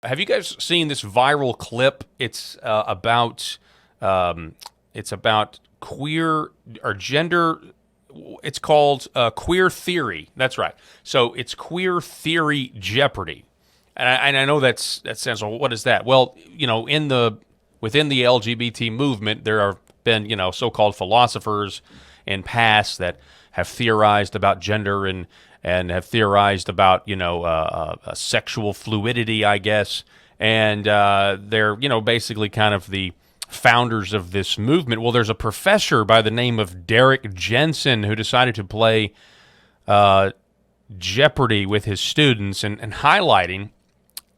Have you guys seen this viral clip? It's about queer or gender. It's called queer theory. That's right. So it's queer theory Jeopardy, and I know that sounds. Well, what is that? Well, within the LGBT movement, there have been so-called philosophers in past that have theorized about gender and have theorized about sexual fluidity, I guess, and they're basically kind of the founders of this movement. Well, there's a professor by the name of Derek Jensen who decided to play Jeopardy with his students and highlighting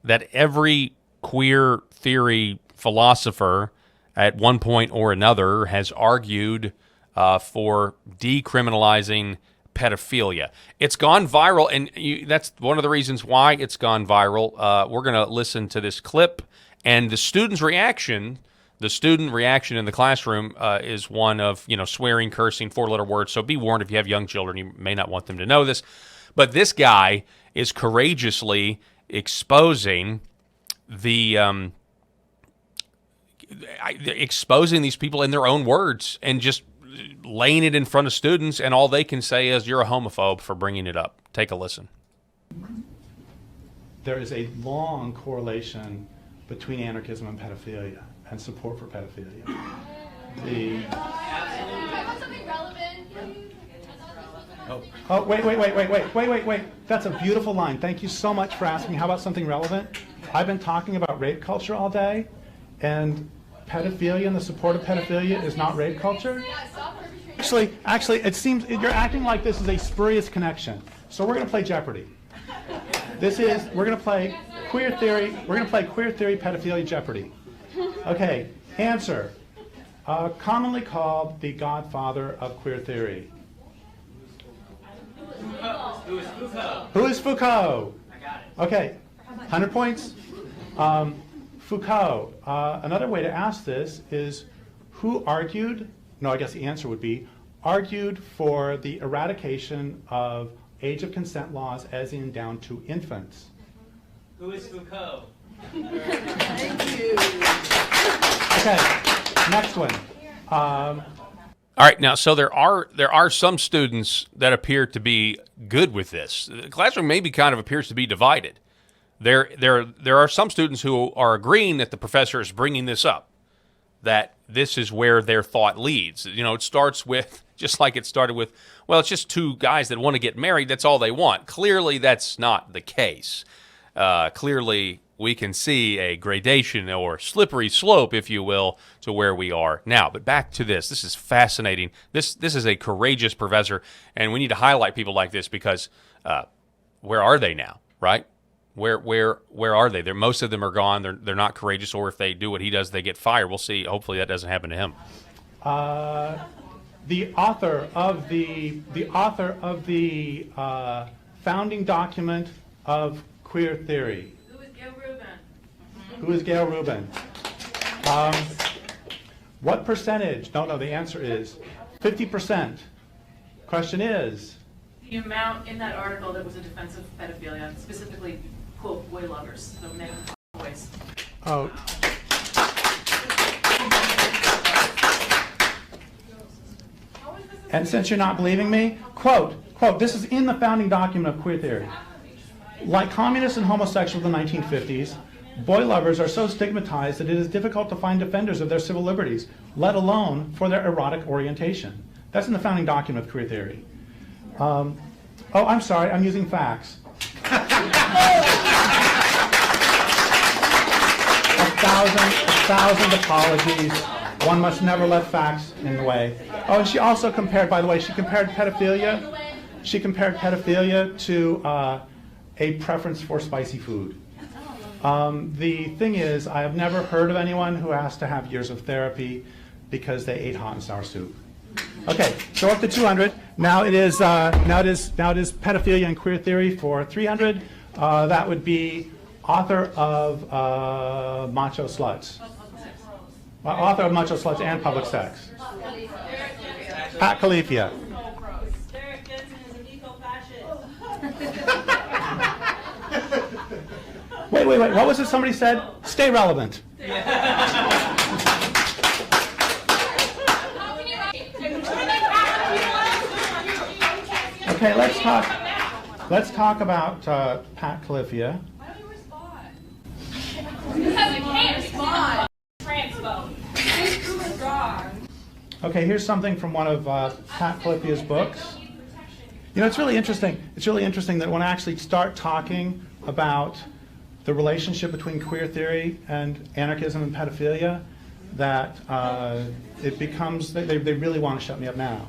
that every queer theory philosopher at one point or another has argued for decriminalizing pedophilia. It's gone viral, and that's one of the reasons why it's gone viral. We're going to listen to this clip, and the student reaction in the classroom is one of swearing, cursing, four-letter words. So be warned, if you have young children, you may not want them to know this. But this guy is courageously exposing exposing these people in their own words and just laying it in front of students, and all they can say is, "You're a homophobe for bringing it up." Take a listen. There is a long correlation between anarchism and pedophilia and support for pedophilia. Wait. That's a beautiful line. Thank you so much for asking. How about something relevant? I've been talking about rape culture all day, and pedophilia and the support of pedophilia is not rape culture? Actually, it seems you're acting like this is a spurious connection. So we're going to play Jeopardy. We're going to play queer theory. We're going to play queer theory pedophilia Jeopardy. Okay, answer. Commonly called the godfather of queer theory. Who is Foucault? Who is Foucault? I got it. Okay, 100 points. Foucault. Another way to ask this is, who argued? No, I guess the answer would be argued for the eradication of age of consent laws, as in down to infants. Who is Foucault? Thank you. Okay, next one. All right, now, so there are some students that appear to be good with this. The classroom maybe kind of appears to be divided. There are some students who are agreeing that the professor is bringing this up, that this is where their thought leads. It starts with, just like it started with, well, it's just two guys that want to get married, that's all they want. Clearly, that's not the case. Clearly, we can see a gradation or slippery slope, if you will, to where we are now. But back to this. This is fascinating. This is a courageous professor, and we need to highlight people like this because where are they now, right? Where are they? Most of them are gone. They're not courageous, or if they do what he does, they get fired. We'll see. Hopefully that doesn't happen to him. The author of the founding document of queer theory. Who is Gail Rubin? What percentage? No, the answer is 50%. Question is? The amount in that article that was a defense of pedophilia, specifically, quote, boy lovers, so men and boys. Oh. And since you're not believing me, quote, this is in the founding document of queer theory. Like communists and homosexuals in the 1950s, boy lovers are so stigmatized that it is difficult to find defenders of their civil liberties, let alone for their erotic orientation. That's in the founding document of queer theory. I'm sorry, I'm using facts. A thousand apologies. One must never let facts in the way. Oh, and she also compared, by the way, she compared pedophilia to a preference for spicy food. The thing is, I have never heard of anyone who has to have years of therapy because they ate hot and sour soup. Okay, so up to 200. Now it is pedophilia and queer theory for 300. That would be author of Macho Sluts. Author of Macho Sluts and Public Sex. Pat Califia. Derek Jensen is an eco-fascist. Wait. What was it somebody said? Stay relevant. Okay, let's talk about Pat Califia. Why don't you respond? Because we can't Respond. Transpo. Strong. Okay, here's something from one of Pat Califia's books. You know, it's really interesting. It's really interesting that when I actually start talking about the relationship between queer theory and anarchism and pedophilia, that it becomes, they really want to shut me up now.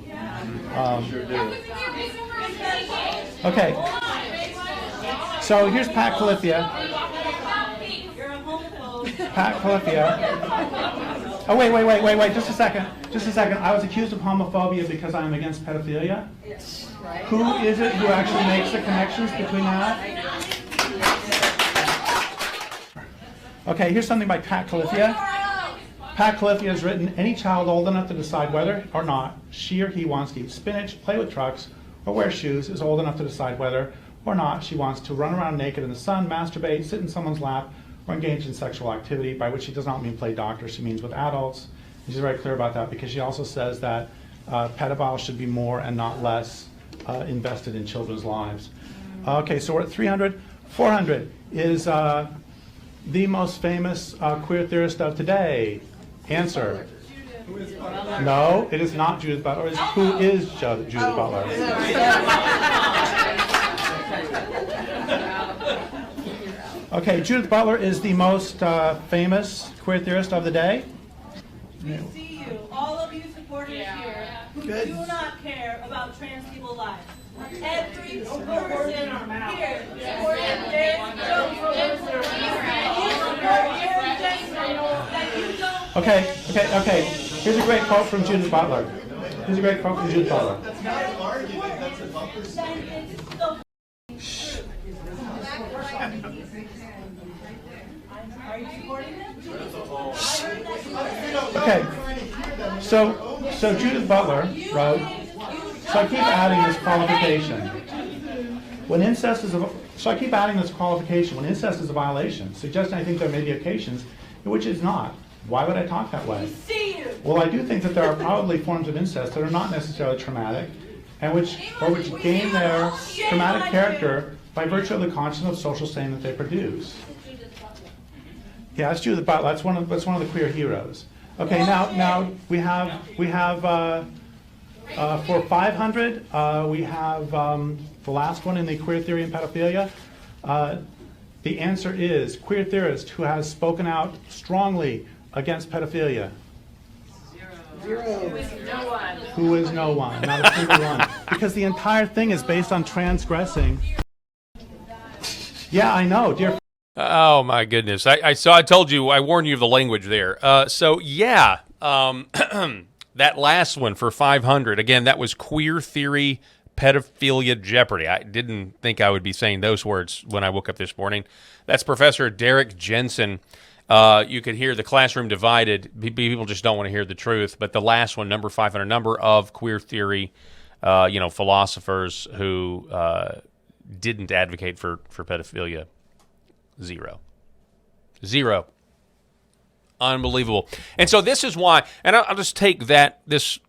Okay, so here's Pat Califia. Pat Califia. Oh, wait, just a second. I was accused of homophobia because I am against pedophilia. Who is it who actually makes the connections between that? Okay, here's something by Pat Califia. Pat Califia has written, any child old enough to decide whether or not she or he wants to eat spinach, play with trucks, or wear shoes is old enough to decide whether or not she wants to run around naked in the sun, masturbate, sit in someone's lap, or engage in sexual activity, by which she does not mean play doctor, she means with adults. She's very clear about that because she also says that pedophiles should be more and not less invested in children's lives. Okay, so we're at 300. 400 is the most famous queer theorist of today. Answer. No, it is not Judith Butler. It's who is Judith Butler? Okay, Judith Butler is the most famous queer theorist of the day. We see you, all of you supporters here, who do not care about trans people's lives. Every person here supports their Okay. Here's a great quote from Judith Butler. That's not an argument, that's a bumper sticker. Are you supporting them? Okay, so Judith Butler wrote, so I keep adding this qualification. When incest is a violation, suggesting I think there may be occasions in which it's not. Why would I talk that way? Well, I do think that there are probably forms of incest that are not necessarily traumatic, and which gain their traumatic character by virtue of the consciousness of social stain that they produce. Yeah, that's Judith Butler. That's one of the queer heroes. Okay, now we have for 500 we have the last one in the queer theory and pedophilia. The answer is queer theorist who has spoken out strongly against pedophilia. Zero. Who is no one? Not a single one. Because the entire thing is based on transgressing. Yeah, I know, dear. Oh my goodness! I told you, I warned you of the language there. That last one for 500. Again, that was queer theory, pedophilia, Jeopardy. I didn't think I would be saying those words when I woke up this morning. That's Professor Derek Jensen. You could hear the classroom divided. People just don't want to hear the truth. But the last one, number 500, number of queer theory, philosophers who didn't advocate for pedophilia. Zero. Unbelievable. And so this is why, and I'll just take this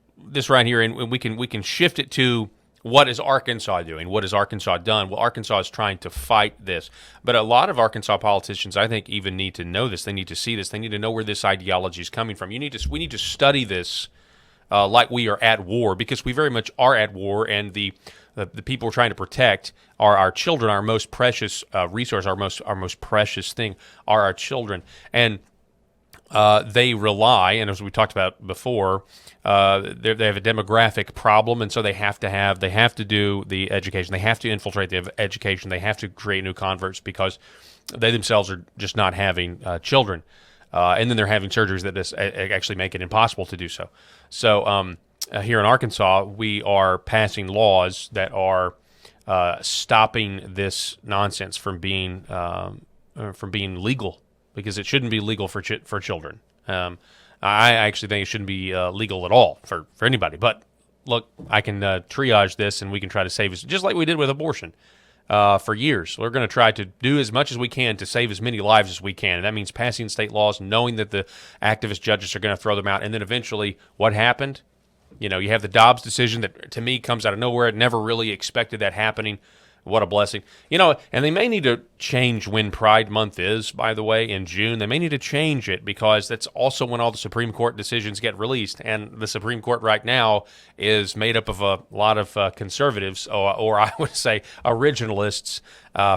right here, and we can shift it to what is Arkansas doing? What has Arkansas done? Well, Arkansas is trying to fight this. But a lot of Arkansas politicians, I think, even need to know this. They need to see this. They need to know where this ideology is coming from. We need to study this like we are at war, because we very much are at war, and the people we're trying to protect are our children. Our most precious resource, our most precious thing, are our children, and they rely. And as we talked about before, they have a demographic problem, and so they have to do the education. They have to infiltrate the education. They have to create new converts because they themselves are just not having children, and then they're having surgeries that just actually make it impossible to do so. So. Here in Arkansas, we are passing laws that are stopping this nonsense from being legal, because it shouldn't be legal for children. I actually think it shouldn't be legal at all for anybody. But look, I can triage this, and we can try to save it, just like we did with abortion. for years. We're going to try to do as much as we can to save as many lives as we can. And that means passing state laws, knowing that the activist judges are going to throw them out. And then eventually, what happened? You know, you have the Dobbs decision that, to me, comes out of nowhere. Never really expected that happening. What a blessing. You know, and they may need to change when Pride Month is, by the way, in June. They may need to change it because that's also when all the Supreme Court decisions get released. And the Supreme Court right now is made up of a lot of conservatives, or I would say originalists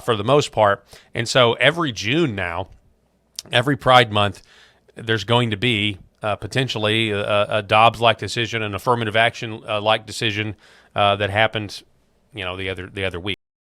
for the most part. And so every June now, every Pride Month, there's going to be potentially a Dobbs-like decision, an affirmative action-like decision that happened, you know, the other week.